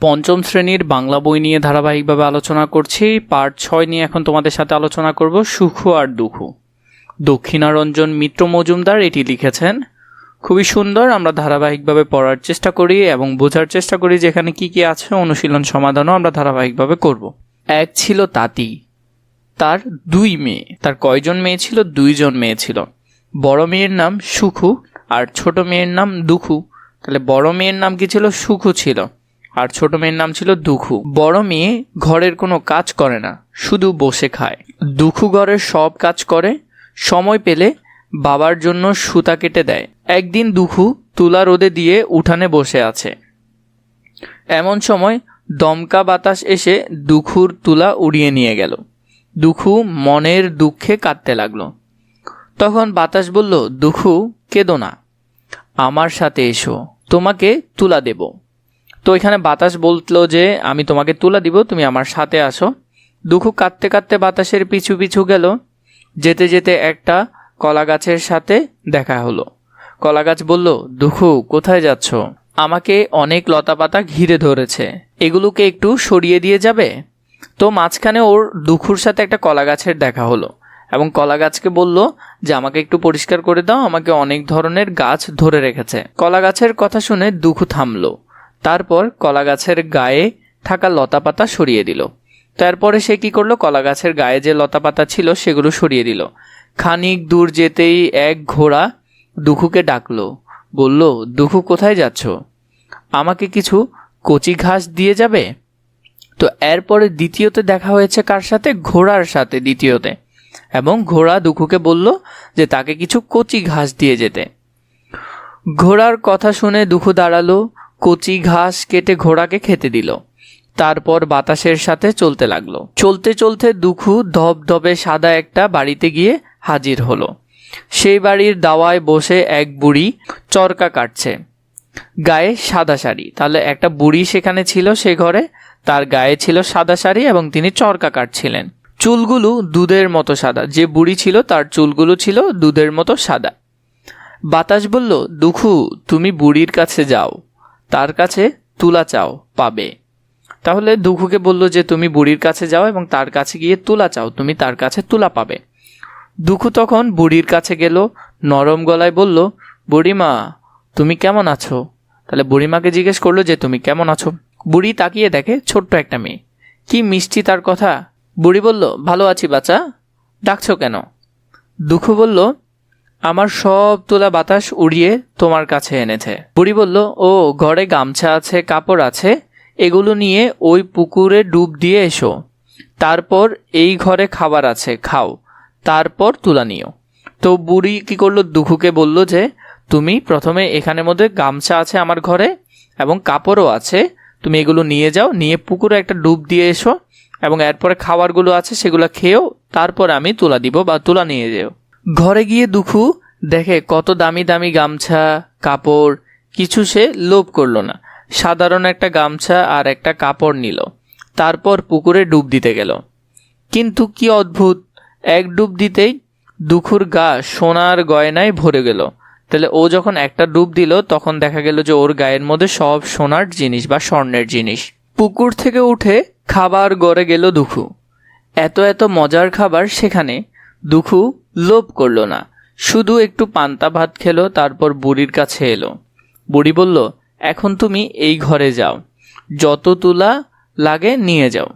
পঞ্চম শ্রেণীর বাংলা বই নিয়ে ধারাবাহিকভাবে আলোচনা করছি। পার্ট 6 নিয়ে এখন তোমাদের সাথে আলোচনা করব সুখ আর দুঃখ। দক্ষিণারঞ্জন মিত্র মজুমদার এটি লিখেছেন। খুবই সুন্দর। আমরা ধারাবাহিকভাবে পড়ার চেষ্টা করি এবং বোঝার চেষ্টা করি যে এখানে কি কি আছে। অনুশীলন সমাধানও আমরা ধারাবাহিকভাবে করব। এক ছিল তাঁতি, তার 2 মেয়ে। তার কয়জন মেয়ে ছিল? 2 জন মেয়ে ছিল। বড় মেয়ের নাম সুখু আর ছোট মেয়ের নাম দুখু। তাহলে বড় মেয়ের নাম কি ছিল? সুখু ছিল, আর ছোট মেয়ের নাম ছিল দুখু। বড় মেয়ে ঘরের কোনো কাজ করে না, শুধু বসে খায়। দুখু ঘরের সব কাজ করে, সময় পেলে বাবার জন্য সুতা কেটে দেয়। একদিন দুখু তুলা রোদে দিয়ে উঠানে বসে আছে। এমন সময় দমকা বাতাস এসে দুখুর তুলা উড়িয়ে নিয়ে গেল। দুখু মনের দুঃখে কাঁদতে লাগলো। তখন বাতাস বলল, দুখু কেঁদো না, আমার সাথে এসো, তোমাকে তুলা দেব। তো এখানে বাতাস বললো যে আমি তোমাকে তুলা দিব, তুমি আমার সাথে আসো। দুখু কাঁদতে কাঁদতে বাতাসের পিছু পিছু গেল। যেতে যেতে একটা কলা গাছের সাথে দেখা হলো। কলা গাছ বলল, দুখু কোথায় যাচ্ছ? আমাকে অনেক লতাপাতা ঘিরে ধরেছে, এগুলোকে একটু সরিয়ে দিয়ে যাবে? তো মাঝখানে ওর দুখুর সাথে একটা কলা গাছের দেখা হলো এবং কলা গাছকে বলল যে আমাকে একটু পরিষ্কার করে দাও, আমাকে অনেক ধরনের গাছ ধরে রেখেছে। কলা গাছের কথা শুনে দুখু থামলো। তারপর কলা গাছের গায়ে থাকা লতাপাতা সরিয়ে দিল। তারপরে সে কি করলো? কলা গাছের গায়ে যে লতাপাতা ছিল সেগুলো সরিয়ে দিল। খানিক দূর যেতেই এক ঘোড়া দুখুকে ডাকলো, বলল, দুখু কোথায় যাচ্ছ? আমাকে কিছু কচি ঘাস দিয়ে যাবে? তো এরপরে দ্বিতীয়তে দেখা হয়েছে কার সাথে? ঘোড়ার সাথে দ্বিতীয়তে। এবং ঘোড়া দুখুকে বলল যে তাকে কিছু কচি ঘাস দিয়ে যেতে। ঘোড়ার কথা শুনে দুখু দাঁড়ালো, কচি ঘাস কেটে ঘোড়াকে খেতে দিল। তারপর বাতাসের সাথে চলতে লাগলো। চলতে চলতে দুখু ধবধবে সাদা একটা বাড়িতে গিয়ে হাজির হলো। সেই বাড়ির দাওয়ায় বসে এক বুড়ি চরকা কাটছে, গায়ে সাদা শাড়ি। তাহলে একটা বুড়ি সেখানে ছিল সে ঘরে, তার গায়ে ছিল সাদা শাড়ি এবং তিনি চরকা কাটছিলেন। চুলগুলো দুধের মতো সাদা। যে বুড়ি ছিল তার চুলগুলো ছিল দুধের মতো সাদা। বাতাস বলল, দুখু তুমি বুড়ির কাছে যাও, তার কাছে তুলা চাও, পাবে। তাহলে দুখুকে বলল যে তুমি বুড়ির কাছে যাও এবং তার কাছে গিয়ে তুলা চাও, তুমি তার কাছে তুলা পাবে। দুখু তখন বুড়ির কাছে গেল, নরম গলায় বলল, বুড়িমা তুমি কেমন আছো? তাহলে বুড়িমাকে জিজ্ঞেস করলো যে তুমি কেমন আছো? বুড়ি তাকিয়ে দেখে ছোট্ট একটা মেয়ে, কি মিষ্টি তার কথা। বুড়ি বলল, ভালো আছি বাচ্চা, ডাকছো কেন? দুখু বলল, আমার সব তুলা বাতাস উড়িয়ে তোমার কাছে এনেছে। বুড়ি বলল, ও ঘরে গামছা আছে, কাপড় আছে, এগুলো নিয়ে ওই পুকুরে ডুব দিয়ে এসো। তারপর এই ঘরে খাবার আছে, খাও, তারপর তুলা নিও। তো বুড়ি কি করলো? দুখুকে বলল যে তুমি প্রথমে এখানের মধ্যে গামছা আছে আমার ঘরে এবং কাপড়ও আছে, তুমি এগুলো নিয়ে যাও, নিয়ে পুকুরে একটা ডুব দিয়ে এসো এবং এরপরে খাবারগুলো আছে সেগুলো খেয়েও, তারপর আমি তুলা দিব বা তুলা নিয়ে যেও। ঘরে গিয়ে দুখু দেখে কত দামি দামি গামছা, কাপড়, কিছু সে লোভ করলো না। সাধারণ একটা গামছা আর একটা কাপড় নিল, তারপর পুকুরে ডুব দিতে গেল। কিন্তু কি অদ্ভুত, এক ডুব দিতেই দুখুর গা সোনার গয়নায় ভরে গেল। তাহলে ও যখন একটা ডুব দিল তখন দেখা গেল যে ওর গায়ের মধ্যে সব সোনার জিনিস বা স্বর্ণের জিনিস। পুকুর থেকে উঠে খাবার গড়ে গেল দুখু। এত এত মজার খাবার সেখানে। দুখু লোভ করল না, শুধু একটু পান্তা ভাত খেলো, তারপর বুড়ির কাছে এলো। বুড়ি বলল, এখন তুমি এই ঘরে যাও, যত তুলা লাগে নিয়ে যাও।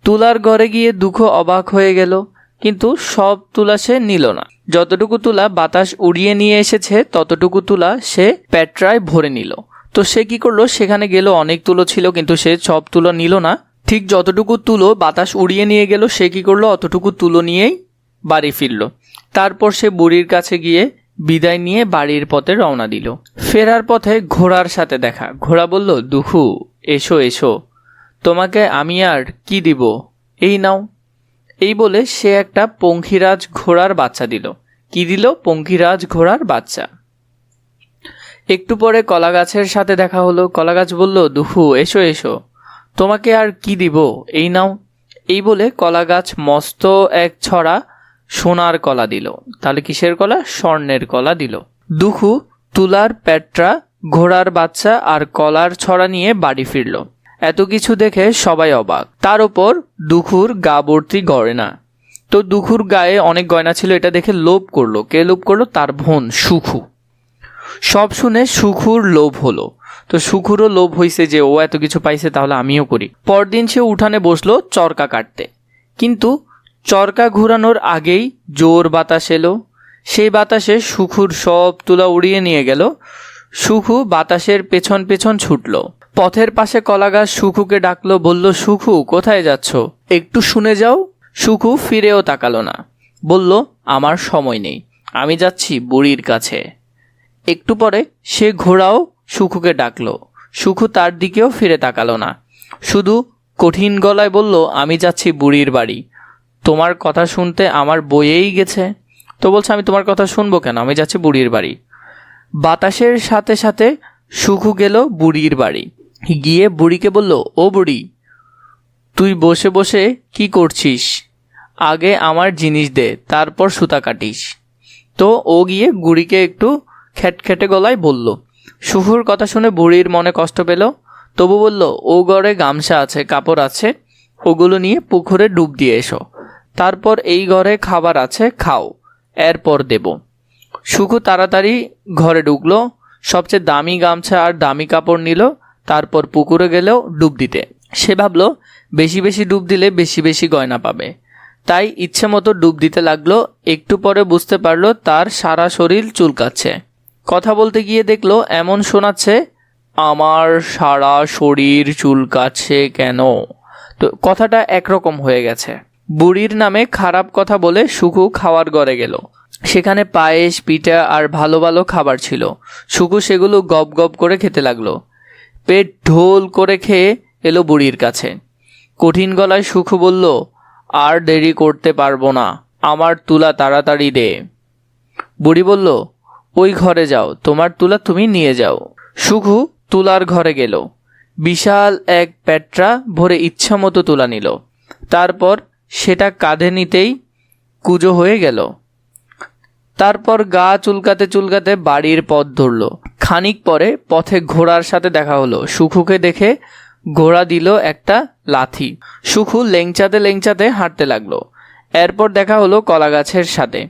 তুলার ঘরে গিয়ে দুখু অবাক হয়ে গেল, কিন্তু সব তুলা সে নিল না। যতটুকু তুলা বাতাস উড়িয়ে নিয়ে এসেছে ততটুকু তুলা সে পেট্রায় ভরে নিল। তো সে কি করলো? সেখানে গেল, অনেক তুলো ছিল কিন্তু সে সব তুলো নিল না। ঠিক যতটুকু তুলো বাতাস উড়িয়ে নিয়ে গেল সে কি করলো? অতটুকু তুলো নিয়েই বাড়ি ফিরল। তারপর সে বুড়ির কাছে গিয়ে বিদায় নিয়ে বাড়ির পথে রওনা দিল। ফেরার পথে ঘোড়ার সাথে দেখা। ঘোড়া বলল, দুখু এসো এসো, তোমাকে আমি আর কি দিব, এই নাও। এই বলে সে একটা পঙ্খিরাজ ঘোড়ার বাচ্চা দিল। কি দিল? পঙ্খিরাজ ঘোড়ার বাচ্চা। একটু পরে কলা গাছের সাথে দেখা হলো। কলা গাছ বলল, দুখু এসো এসো, তোমাকে আর কি দিব, এই নাও। এই বলে কলা গাছ মস্ত এক ছড়া সোনার কলা দিল। তাহলে কিসের কলা? স্বর্ণের কলা দিল। দুখু তুলার পেট্রা, ঘোড়ার বাচ্চা আর কলার ছড়া নিয়ে বাড়ি ফিরল। এত কিছু দেখে সবাই অবাক। তার উপর দুখুর গা ভর্তি গয়না। তো দুখুর গায়ে অনেক গয়না ছিল, এটা দেখে লোভ করলো। কে লোভ করলো? তার বোন সুখু। সব শুনে সুখুর লোভ হলো। তো সুখুরও লোভ হয়েছে যে ও এত কিছু পাইছে, তাহলে আমিও করি। পরদিন সে উঠানে বসলো চরকা কাটতে, কিন্তু চরকা ঘুরানোর আগেই জোর বাতাস এলো। সেই বাতাসে সুখুর সব তুলা উড়িয়ে নিয়ে গেল। সুখু বাতাসের পেছন পেছন ছুটল। পথের পাশে কলাগাছ সুখুকে ডাকলো, বলল, সুখু কোথায় যাচ্ছ? একটু শুনে যাও। সুখু ফিরেও তাকালো না, বলল, আমার সময় নেই, আমি যাচ্ছি বুড়ির কাছে। একটু পরে সে ঘোড়াও সুখুকে ডাকলো। সুখু তার দিকেও ফিরে তাকালো না, শুধু কঠিন গলায় বলল, আমি যাচ্ছি বুড়ির বাড়ি। তোমার কথা শুনতে আমার বয়েই গেছে। তো বলছে, আমি তোমার কথা শুনবো কেন, আমি যাচ্ছি বুড়ির বাড়ি। বাতাসের সাথে সাথে সুখু গেল বুড়ির বাড়ি। গিয়ে বুড়িকে বলল, ও বুড়ি, তুই বসে বসে কি করছিস? আগে আমার জিনিস দে, তারপর সুতা কাটিস। তো ও গিয়ে বুড়িকে একটু খ্যাটখ্যাটে গলায় বলল। সুখুর কথা শুনে বুড়ির মনে কষ্ট পেল, তবু বলল, ও ঘরে গামছা আছে, কাপড় আছে, ওগুলো নিয়ে পুকুরে ডুব দিয়ে এসো। তারপর এই ঘরে খাবার আছে, খাও, এরপর দেব। সুখু তাড়াতাড়ি ঘরে ঢুকলো, সবচেয়ে দামি গামছা আর দামি কাপড় নিল। তারপর পুকুরে গেলেও ডুব দিতে। সে ভাবলো বেশি বেশি ডুব দিলে বেশি বেশি গয়না পাবে, তাই ইচ্ছে মতো ডুব দিতে লাগলো। একটু পরে বুঝতে পারলো তার সারা শরীর চুলকাচ্ছে। কথা বলতে গিয়ে দেখলো এমন শোনাচ্ছে, আমার সারা শরীর চুলকাচ্ছে কেন? তো কথাটা একরকম হয়ে গেছে। বুড়ির নামে খারাপ কথা বলে সুখু খাওয়ার ঘরে গেল। সেখানে পায়েস, পিঠা আর ভালো ভালো খাবার ছিল। সুখু সেগুলো গপ গপ করে খেতে লাগলো। পেট ঢোল করে খেয়ে এলো বুড়ির কাছে। কঠিন গলায় সুখু বলল, আর দেরি করতে পারবো না, আমার তুলা তাড়াতাড়ি দে। বুড়ি বলল, ওই ঘরে যাও, তোমার তুলা তুমি নিয়ে যাও। সুখু তুলার ঘরে গেল। বিশাল এক পেট্রা ভরে ইচ্ছা মতো তুলা নিল। তারপর সেটা কাঁধে নিতেই কুজো হয়ে গেল। তারপর গা চুলকাতে চুলকাতে বাড়ির পথ ধরল। খানিক পরে পথে ঘোড়ার সাথে দেখা হলো। সুখুকে দেখে ঘোড়া দিল একটা লাথি। সুখু লেংচাতে লেংচাতে হাঁটতে লাগলো। এরপর দেখা হলো কলা গাছের সাথে।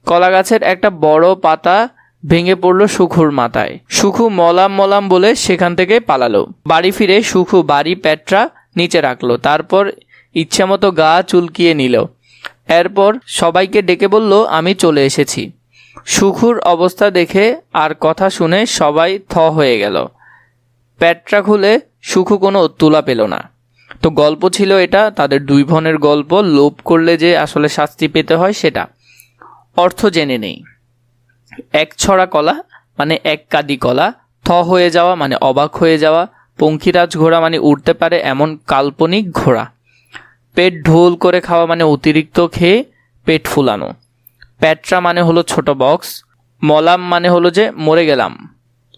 কলা গাছের একটা বড় পাতা ভেঙে পড়লো সুখুর মাথায়। সুখু মলাম মলাম বলে সেখান থেকে পালালো। বাড়ি ফিরে সুখু বাড়ি পেট্রা নিচে রাখলো। তারপর ইচ্ছামতো গা চুলকিয়ে নিল। এরপর সবাইকে ডেকে বলল, আমি চলে এসেছি। সুখুর অবস্থা দেখে আর কথা শুনে সবাই থ হয়ে গেল। পেট্রা খুলে সুখু কোনো তুলা পেল না। তো গল্প ছিল এটা, তাদের দুই বোনের গল্প। লোভ করলে যে আসলে শাস্তি পেতে হয় সেটা। অর্থ জেনে নেই। এক ছড়া কলা মানে এক কাদি কলা, থ হয়ে যাওয়া মানে অবাক হয়ে যাওয়া, পঙ্খিরাজ ঘোড়া মানে উড়তে পারে এমন কাল্পনিক ঘোড়া, পেট ঢোল করে খাওয়া মানে অতিরিক্ত খেয়ে পেট ফুলানো, পেট্রা মানে হলো ছোট বক্স, মলাম মানে হলো যে মরে গেলাম,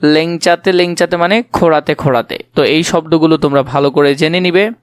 লেংচাতে লেংচাতে মানে খোঁড়াতে খোঁড়াতে। তো এই শব্দগুলো তোমরা ভালো করে জেনে নিবে।